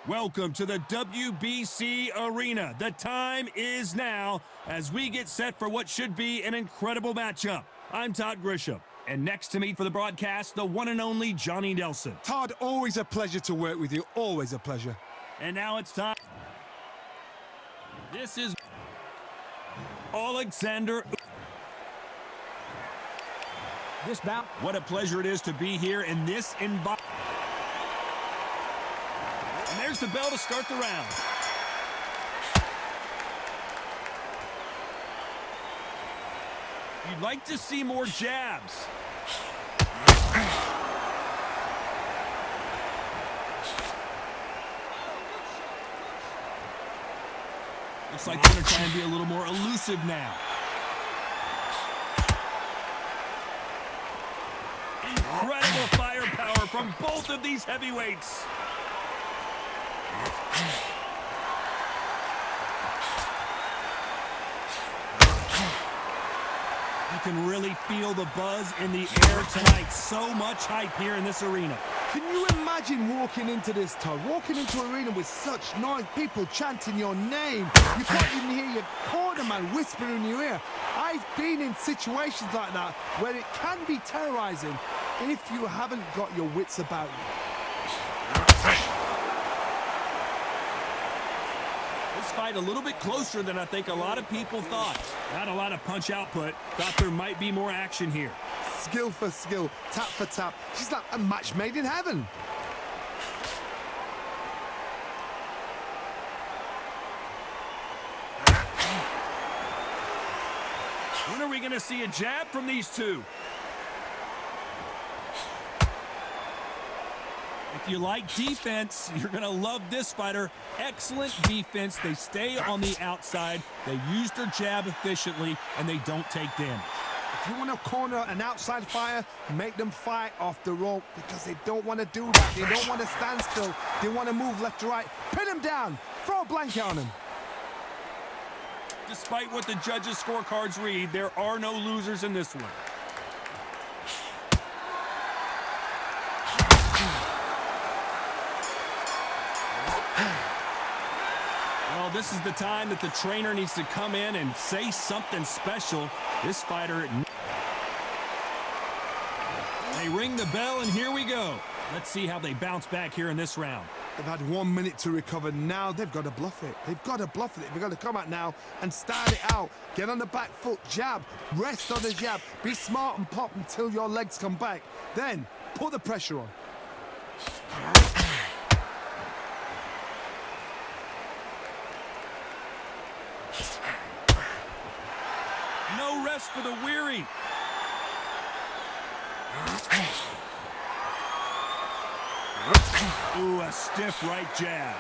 Welcome to the WBC Arena. The time is now as we get set for what should be an incredible matchup. I'm Todd Grisham, and next to me for the broadcast, the one and only Johnny Nelson. Todd, always a pleasure to work with you. Always a pleasure. And now it's time. This is Alexander. This bout. What a pleasure it is to be here in this environment. And there's the bell to start the round. You'd like to see more jabs. Looks like they're going to try and be a little more elusive now. Incredible firepower from both of these heavyweights. You can really feel the buzz in the air tonight. So much hype here in this arena. Can you imagine walking into this, Todd? Walking into an arena with such noise, people chanting your name. You can't even hear your corner man whispering in your ear. I've been in situations like that where it can be terrorizing if you haven't got your wits about you. This fight a little bit closer than I think a lot of people thought. Not a lot of punch output. Thought there might be more action here. Skill for skill, tap for tap. She's like a match made in heaven. When are we going to see a jab from these two? If you like defense, you're going to love this fighter. Excellent defense. They stay on the outside. They use their jab efficiently, and they don't take damage. If you want to corner an outside fighter, make them fight off the rope because they don't want to do that. They don't want to stand still. They want to move left to right. Pin him down. Throw a blanket on him. Despite what the judges' scorecards read, there are no losers in this one. Well, this is the time that the trainer needs to come in and say something special. This fighter... They ring the bell, and here we go. Let's see how they bounce back here in this round. They've had 1 minute to recover. Now they've got to bluff it. They've got to bluff it. They've got to come out now and start it out. Get on the back foot, jab, rest on the jab. Be smart and pop until your legs come back. Then put the pressure on. No rest for the weary. Ooh, a stiff right jab.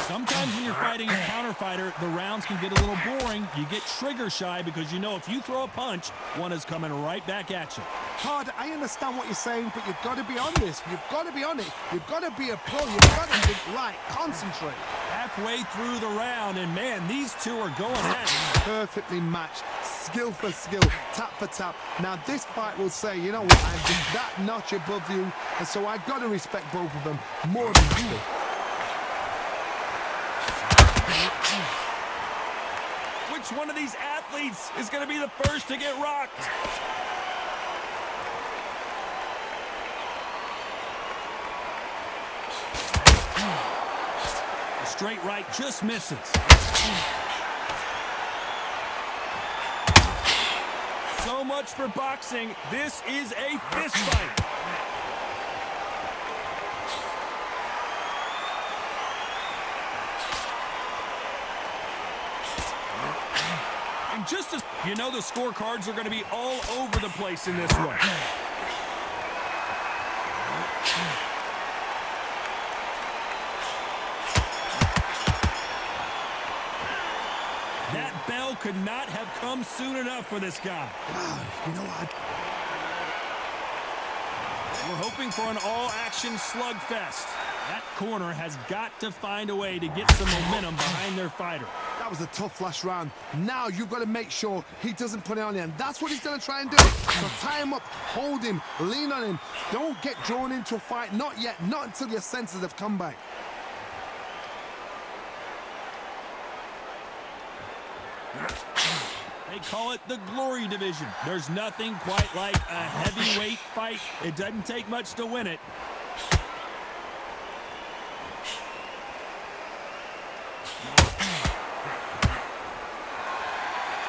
Sometimes when you're fighting a counter fighter, the rounds can get a little boring. You get trigger shy because you know if you throw a punch, one is coming right back at you. Todd, I understand what you're saying, but you've got to be on this. You've got to be on it. You've got to be a pro. You've got to think right. Concentrate. Halfway through the round, and man, these two are going at it. Perfectly matched. Skill for skill, tap for tap. Now this fight will say, you know what, I'm just that notch above you, and so I got to respect both of them more than you. Which one of these athletes is going to be the first to get rocked? A straight right just misses. So much for boxing. This is a fist fight. And just as you know, the scorecards are going to be all over the place in this one. That bell could not have come soon enough for this guy. You know what? We're hoping for an all-action slugfest. That corner has got to find a way to get some momentum behind their fighter. That was a tough last round. Now you've got to make sure he doesn't put it on you, and that's what he's going to try and do. So tie him up, hold him, lean on him. Don't get drawn into a fight. Not yet. Not until your senses have come back. They call it the Glory Division. There's nothing quite like a heavyweight fight. It doesn't take much to win it.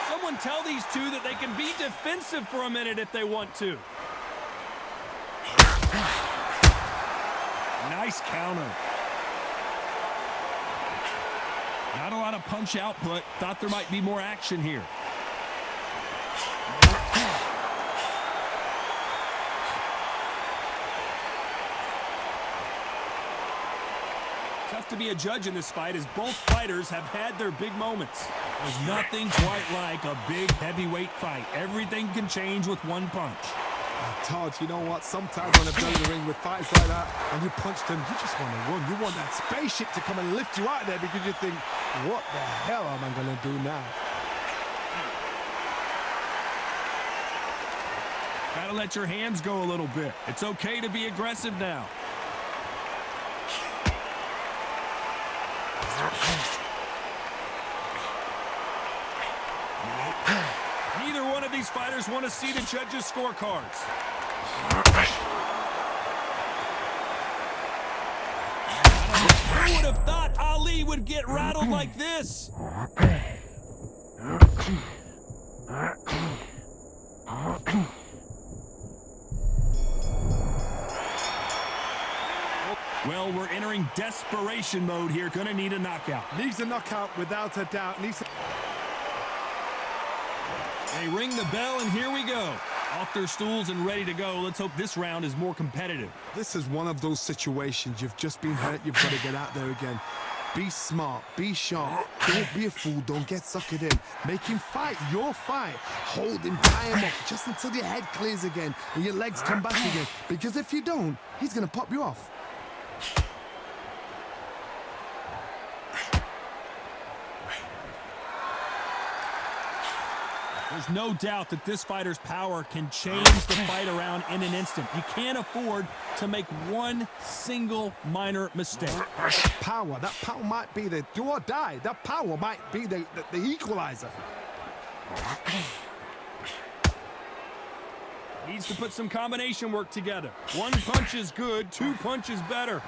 Someone tell these two that they can be defensive for a minute if they want to. Nice counter. Not a lot of punch output. Thought there might be more action here. Tough to be a judge in this fight as both fighters have had their big moments. There's nothing quite like a big heavyweight fight. Everything can change with one punch. Todd, you know what? Sometimes when I've done the ring with fights like that and you punch them, you just want to run. You want that spaceship to come and lift you out of there because you think, what the hell am I going to do now? Gotta let your hands go a little bit. It's okay to be aggressive now. Neither one of these fighters want to see the judges' scorecards. Who would have thought Ali would get rattled like this? Well, we're entering desperation mode here. Gonna need a knockout. Needs a knockout without a doubt. They ring the bell, and here we go. Off their stools and ready to go. Let's hope this round is more competitive. This is one of those situations. You've just been hurt. You've got to get out there again. Be smart. Be sharp. Don't be a fool. Don't get suckered in. Make him fight your fight. Hold him, tie him up just until your head clears again and your legs come back again. Because if you don't, he's going to pop you off. There's no doubt that this fighter's power can change the fight around in an instant. You can't afford to make one single minor mistake. That power might be the do or die. That power might be the equalizer. Needs to put some combination work together. One punch is good, two punches better.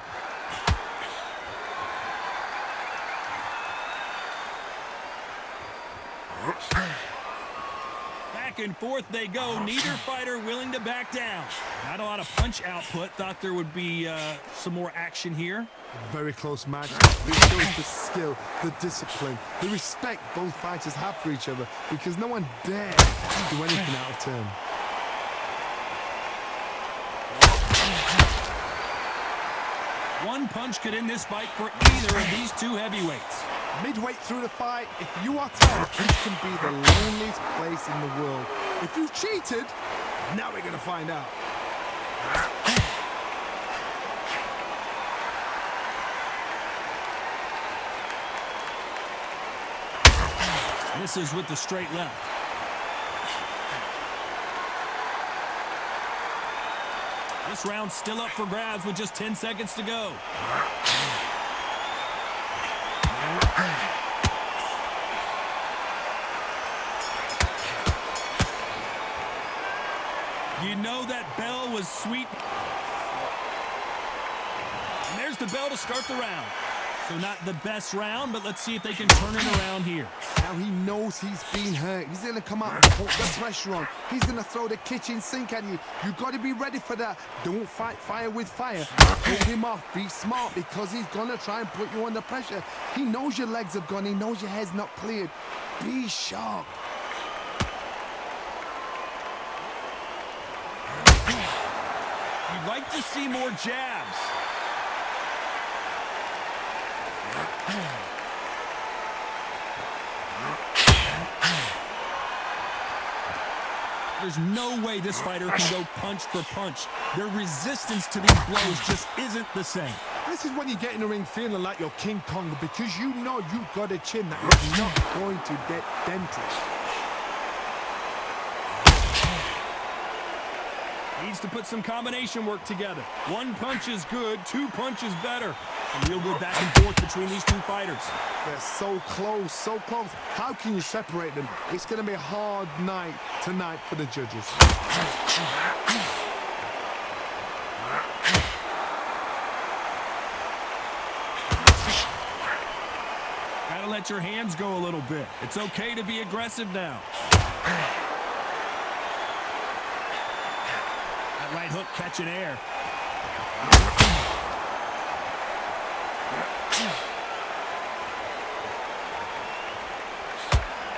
Back and forth they go. Neither fighter willing to back down. Not a lot of punch output. Thought there would be some more action here. Very close match. It shows the skill, the discipline, the respect both fighters have for each other because no one dares do anything out of turn. One punch could end this fight for either of these two heavyweights. Midway through the fight, if you are tired, this can be the loneliest place in the world. If you cheated, now we're going to find out. Misses with the straight left. This round's still up for grabs with just 10 seconds to go. You know that bell was sweet. And there's the bell to start the round. So not the best round, but let's see if they can turn it around here. Now he knows he's been hurt. He's going to come out and put the pressure on. He's going to throw the kitchen sink at you. You've got to be ready for that. Don't fight fire with fire. Hold him off. Be smart because he's going to try and put you under pressure. He knows your legs have gone. He knows your head's not cleared. Be sharp. You'd like to see more jabs. There's no way this fighter can go punch for punch. Their resistance to these blows just isn't the same. This is when you get in the ring feeling like you're King Kong, because you know you've got a chin that is not going to get dented. Needs to put some combination work together. One punch is good, two punches better. And real good back and forth between these two fighters. They're so close, so close. How can you separate them? It's going to be a hard night tonight for the judges. Gotta let your hands go a little bit. It's okay to be aggressive now. That right hook catching air.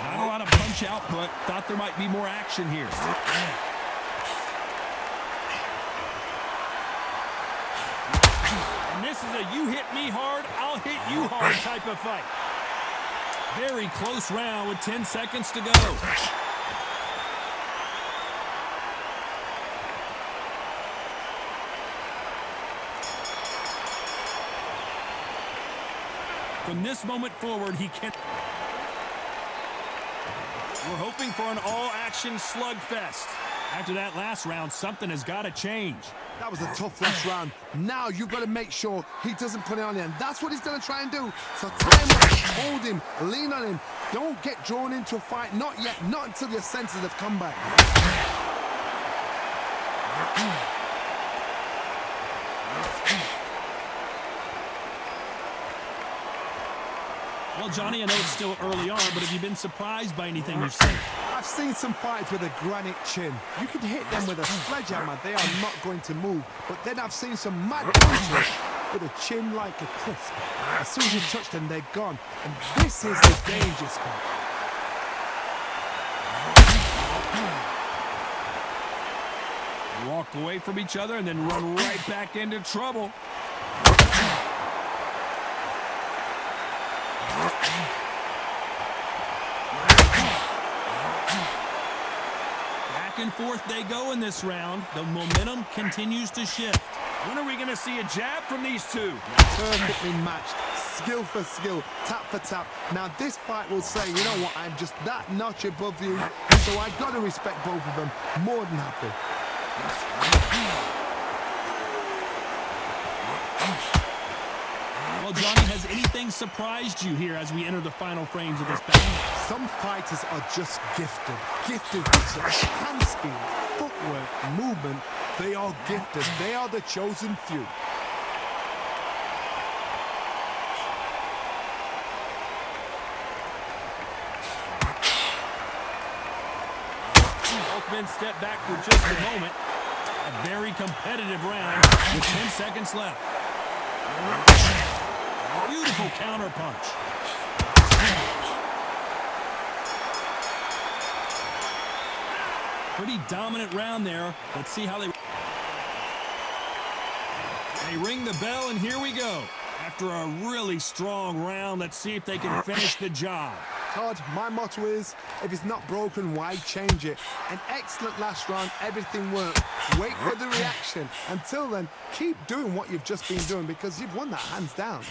Not a lot of punch output. Thought there might be more action here. And this is a you hit me hard, I'll hit you hard type of fight. Very close round with 10 seconds to go. From this moment forward, he can... We're hoping for an all-action slugfest. After that last round, something has got to change. That was a tough last round. Now you've got to make sure he doesn't put it on you, and that's what he's going to try and do. So time up, hold him, lean on him. Don't get drawn into a fight. Not yet. Not until your senses have come back. Well, Johnny, I know it's still early on, but have you been surprised by anything you've seen? I've seen some fighters with a granite chin. You can hit them with a sledgehammer. They are not going to move. But then I've seen some mad punchers with a chin like a crisp. As soon as you touch them, they're gone. And this is the danger spot. Walk away from each other and then run right back into trouble. Back and forth they go in this round. The momentum continues to shift. When are we going to see a jab from these two? Perfectly matched. Skill for skill, tap for tap. Now this fight will say, you know what, I'm just that notch above you, so I got to respect both of them. More than happy. Well, Johnny, has anything surprised you here as we enter the final frames of this battle? Some fighters are just gifted. Gifted with hand speed, footwork, movement. They are gifted. They are the chosen few. Both men step back for just a moment. A very competitive round with 10 seconds left. Beautiful counter punch. Pretty dominant round there. Let's see how they ring the bell, and here we go. After a really strong round, let's see if they can finish the job. Todd, my motto is, if it's not broken, why change it? An excellent last round, everything worked. Wait for the reaction. Until then, keep doing what you've just been doing, because you've won that hands down.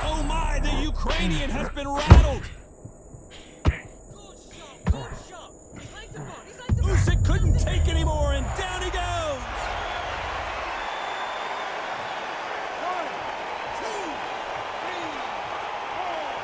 Oh my, the Ukrainian has been rattled. Usyk couldn't take anymore, and down he goes. 1, 2, 3, 4.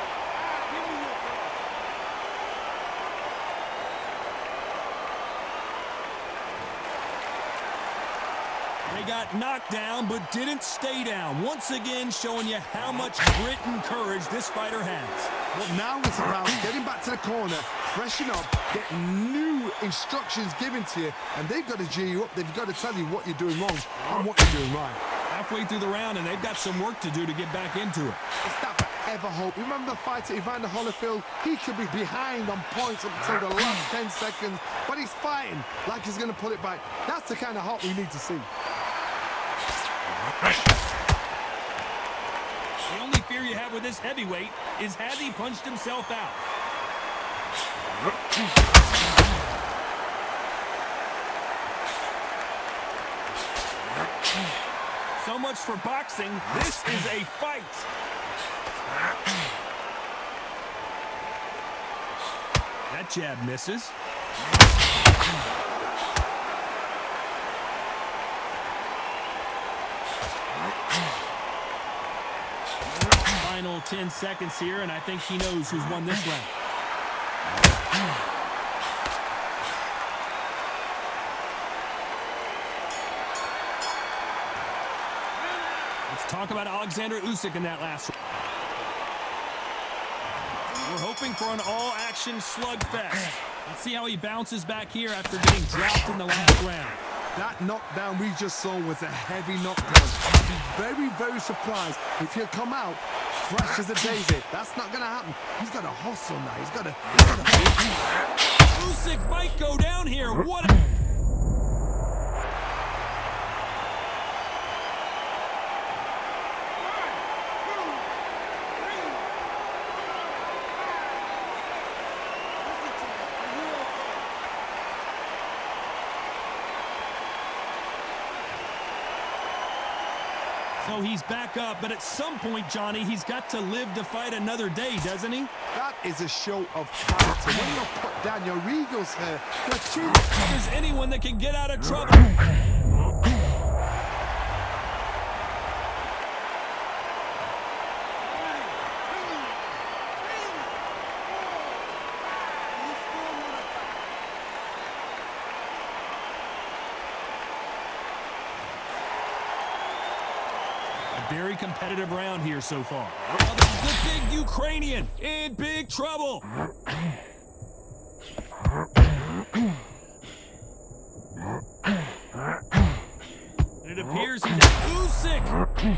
They got knocked down, but didn't stay down. Once again, showing you how much grit and courage this fighter has. Well, now it's about getting back to the corner, freshen up, get new instructions given to you, and they've got to G you up. They've got to tell you what you're doing wrong and what you're doing right. Halfway through the round, and they've got some work to do to get back into it. It's that forever hope. Remember the fight at Evander Holyfield? He could be behind on points until the last 10 seconds, but he's fighting like he's going to pull it back. That's the kind of hope we need to see. The only fear you have with this heavyweight is has he punched himself out? So much for boxing. This is a fight. That jab misses. Final 10 seconds here, and I think he knows who's won this round. Let's talk about Alexander Usyk in that last round. We're hoping for an all-action slugfest. Let's see how he bounces back here after getting dropped in the last round. That knockdown we just saw was a heavy knockdown. I'd be very, very surprised if he'll come out fresh as a daisy. That's not going to happen. He's got to hustle now. He's got to... Usyk might go down here. What a... So he's back up, but at some point, Johnny, he's got to live to fight another day, doesn't he? That is a show of character. When you're put down, your eagles here, your chin... If there's anyone that can get out of trouble... Very competitive round here so far. Oh, the big Ukrainian in big trouble. And it appears he's Usyk.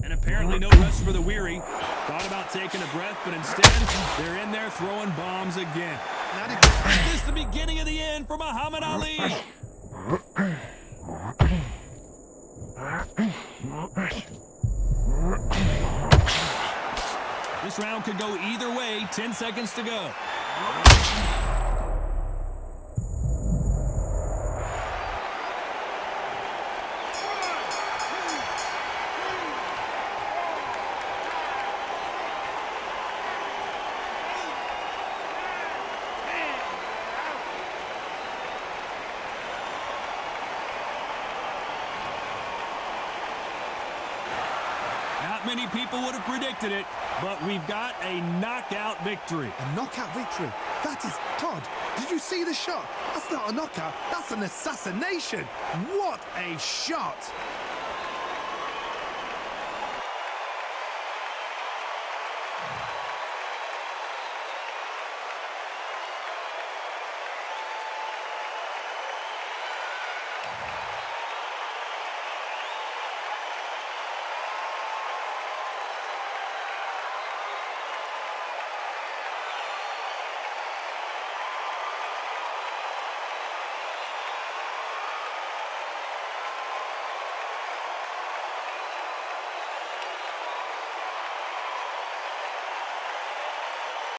And apparently no rest for the weary. Thought about taking a breath, but instead they're in there throwing bombs again. Is this the beginning of the end for Muhammad Ali? This round could go either way. 10 seconds to go. Not many people would have predicted it, but we've got a knockout victory. A knockout victory? That is... God, did you see the shot? That's not a knockout. That's an assassination. What a shot.